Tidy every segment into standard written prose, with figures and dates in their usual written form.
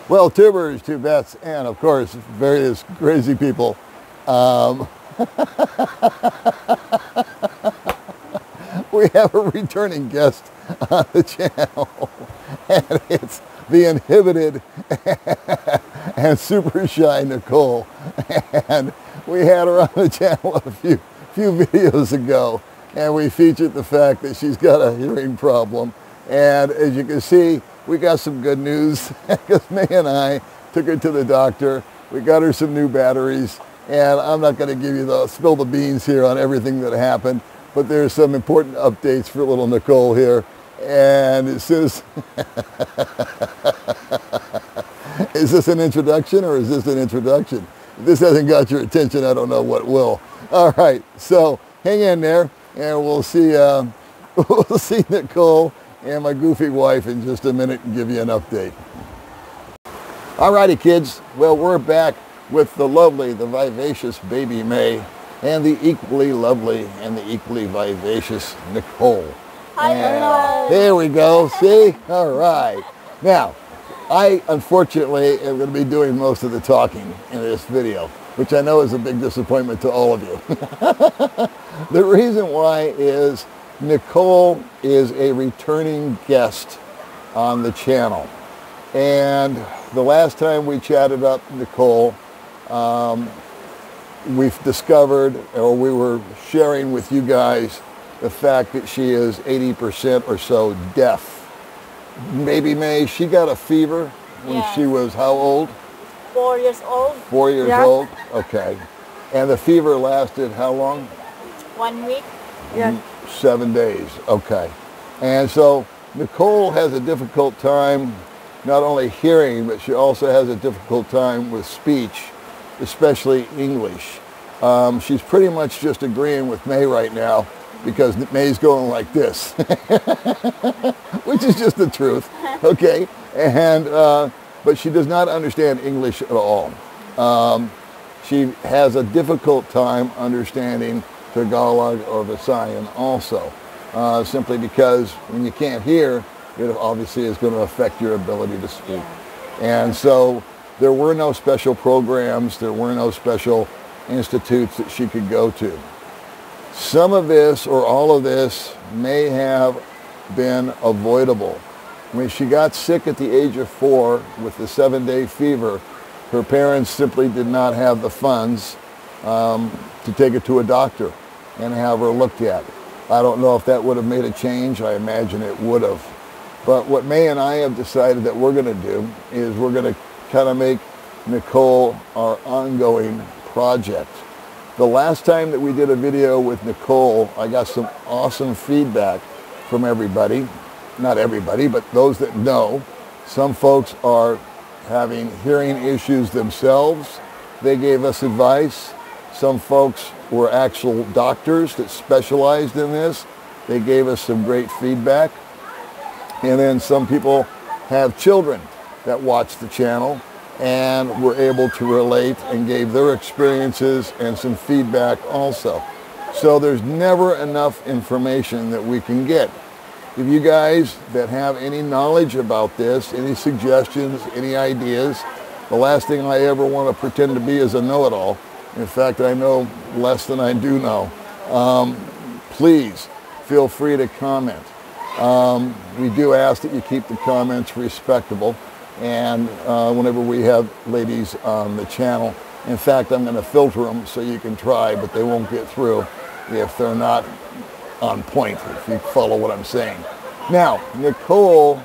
Well, tubers, tubettes, and of course, various crazy people. We have a returning guest on the channel, and it's the inhibited and super shy Nicole. And we had her on the channel a few videos ago, and we featured the fact that she's got a hearing problem. And as you can see, we got some good news because May and I took her to the doctor. We got her some new batteries, and I'm not going to give you spill the beans here on everything that happened, but there's some important updates for little Nicole here. And as soon as is this an introduction or is this an introduction? If this hasn't got your attention, I don't know what will. All right, so hang in there, and we'll see Nicole and my goofy wife in just a minute and give you an update. All righty, kids. Well, we're back with the lovely, the vivacious baby May, and the equally lovely and the equally vivacious Nichole. Hello. There we go. See? All right. Now, I unfortunately am going to be doing most of the talking in this video, which I know is a big disappointment to all of you. The reason why is Nicole is a returning guest on the channel. And the last time we chatted up Nicole, we've discovered, or we were sharing with you guys, the fact that she is 80% or so deaf. Baby May, she got a fever when she was how old? 4 years old. 4 years old? Okay. And the fever lasted how long? 1 week. 7 days. Okay. And so Nicole has a difficult time not only hearing, but she also has a difficult time with speech, especially English. She's pretty much just agreeing with May right now because May's going like this, which is just the truth, okay? And but she does not understand English at all. She has a difficult time understanding Tagalog or Visayan also, simply because when you can't hear, it obviously is going to affect your ability to speak. And so there were no special programs, there were no special institutes that she could go to. Some of this or all of this may have been avoidable. When she got sick at the age of 4 with the 7-day fever, her parents simply did not have the funds to take her to a doctor and have her looked at. I don't know if that would have made a change. I imagine it would have. But what May and I have decided that we're going to do is we're going to kind of make Nicole our ongoing project. The last time that we did a video with Nicole, I got some awesome feedback from everybody. Not everybody, but those that know. Some folks are having hearing issues themselves. They gave us advice. Some folks were actual doctors that specialized in this. They gave us some great feedback. And then some people have children that watch the channel and were able to relate and gave their experiences and some feedback also. So there's never enough information that we can get. If you guys that have any knowledge about this, any suggestions, any ideas, the last thing I ever want to pretend to be is a know-it-all. In fact, I know less than I do know. Please feel free to comment. We do ask that you keep the comments respectable. And whenever we have ladies on the channel, in fact, I'm going to filter them so you can try, but they won't get through if they're not on point, if you follow what I'm saying. Now, Nicole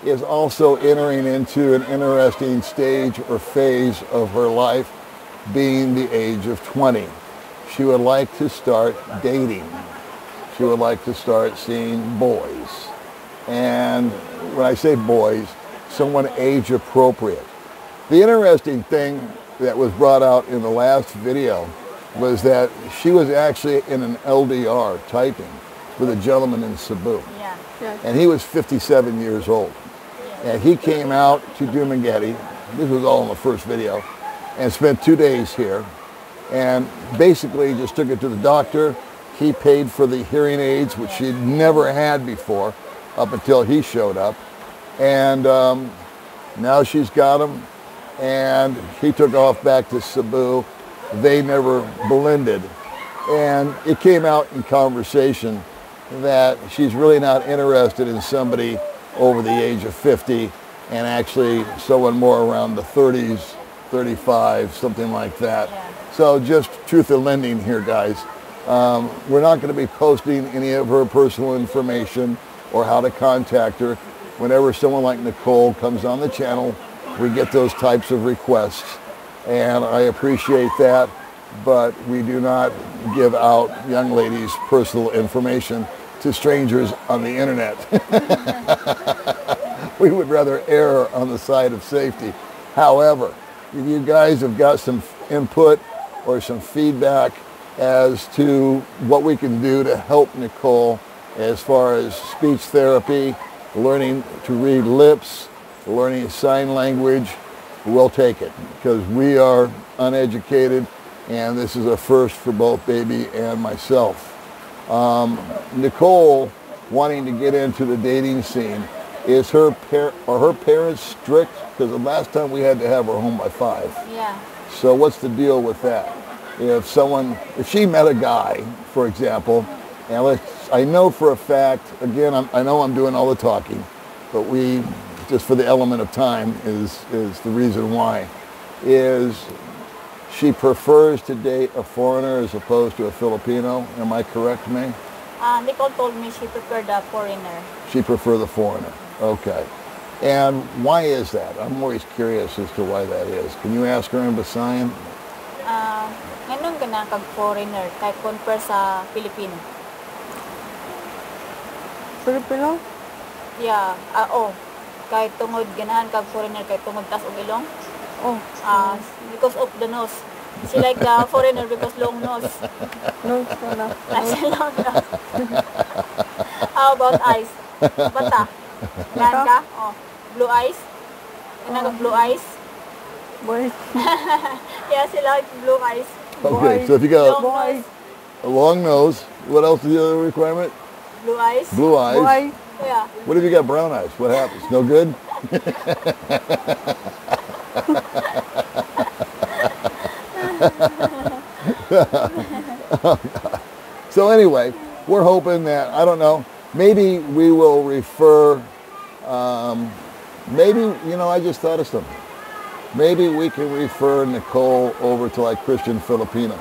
is also entering into an interesting stage or phase of her life, being the age of 20. She would like to start dating. She would like to start seeing boys. And when I say boys, someone age appropriate. The interesting thing that was brought out in the last video was that she was actually in an LDR typing with a gentleman in Cebu. And he was 57 years old. And he came out to Dumaguete, this was all in the first video, and spent 2 days here. And basically just took it to the doctor. He paid for the hearing aids, which she'd never had before, up until he showed up. And Now she's got them, and he took off back to Cebu. They never blended. And it came out in conversation that she's really not interested in somebody over the age of 50, and actually someone more around the 30s, 35, something like that. Yeah. So just truth of lending here, guys. We're not going to be posting any of her personal information or how to contact her. Whenever someone like Nichole comes on the channel, we get those types of requests, and I appreciate that, but we do not give out young ladies' personal information to strangers on the internet. We would rather err on the side of safety. However, if you guys have got some input or some feedback as to what we can do to help Nichole as far as speech therapy, learning to read lips, learning sign language, we'll take it, because we are uneducated, and this is a first for both baby and myself. Nichole wanting to get into the dating scene, is are her parents strict? Because the last time we had to have her home by 5. Yeah. So what's the deal with that? If she met a guy, for example, and I know for a fact, again, I know I'm doing all the talking, but just for the element of time is the reason why, is she prefers to date a foreigner as opposed to a Filipino. Am I correct, May? Nicole told me she preferred the foreigner. She prefer the foreigner. Okay. And why is that? I'm always curious as to why that is. Can you ask her in Visayan? Ngayon ka na kag foreigner, kay compare sa Filipino. Filipino? Yeah. Kay tungod ganahan kag foreigner, kay tungod tas og ilong. Oh. Because of the nose. She like the foreigner because long nose. No, no. Long nose. How about eyes? Bata. Gan ka? Oh. Blue eyes? Kanang blue eyes? Boy. Yeah, she like blue eyes. Okay, so if you got Boy. a long nose, what else is the other requirement? Blue eyes? Blue eyes. Boy. Yeah. What if you got brown eyes? What happens? No good? So anyway, we're hoping that, I don't know, maybe we will refer, I just thought of something. Maybe we can refer Nichole over to like Christian Filipina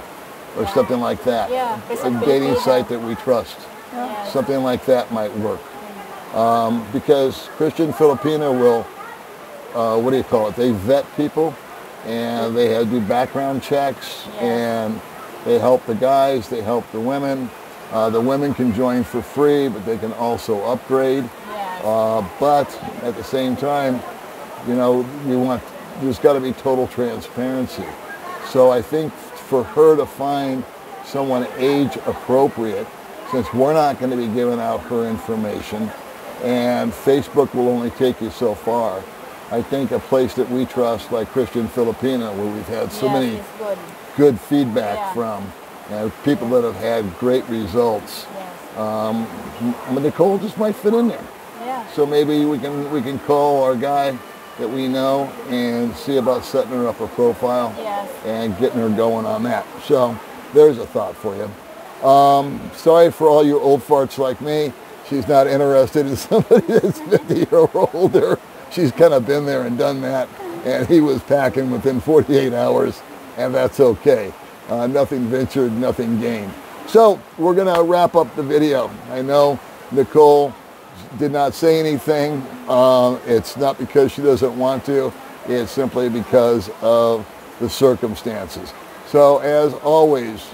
or something like that. Yeah, A dating site that we trust. Yeah. Something like that might work. Because Christian Filipina will, they vet people, and they do background checks, and they help the guys, they help the women. The women can join for free, but they can also upgrade. Yes. But at the same time, there's got to be total transparency. So I think for her to find someone age appropriate, since we're not going to be giving out her information, and Facebook will only take you so far, I think a place that we trust, like Christian Filipina, where we've had so many good feedback from, people that have had great results. Yes. Nichole just might fit in there. Yeah. So maybe we can call our guy that we know and see about setting her up a profile and getting her going on that. So there's a thought for you. Sorry for all you old farts like me. She's not interested in somebody that's 50 or older. She's kind of been there and done that, and he was packing within 48 hours, and that's okay. Nothing ventured, nothing gained. So we're going to wrap up the video. I know Nichole did not say anything. It's not because she doesn't want to. It's simply because of the circumstances. So as always,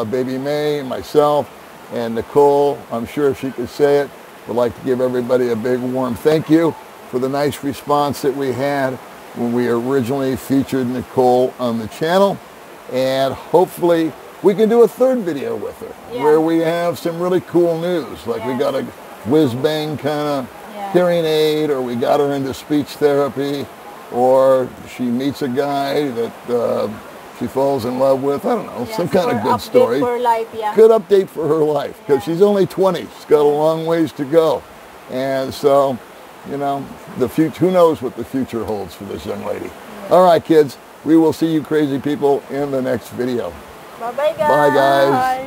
Baby May, myself, and Nichole, I'm sure if she could say it, would like to give everybody a big warm thank you for the nice response that we had when we originally featured Nichole on the channel. And hopefully we can do a third video with her where we have some really cool news. Like we got a whiz-bang kind of hearing aid, or we got her into speech therapy, or she meets a guy that she falls in love with. I don't know, some kind of good story. For life, Good update for her life, because she's only 20. She's got a long ways to go. And so you know, the future, who knows what the future holds for this young lady. All right, kids, we will see you crazy people in the next video. Bye-bye, guys. Bye, guys. Bye.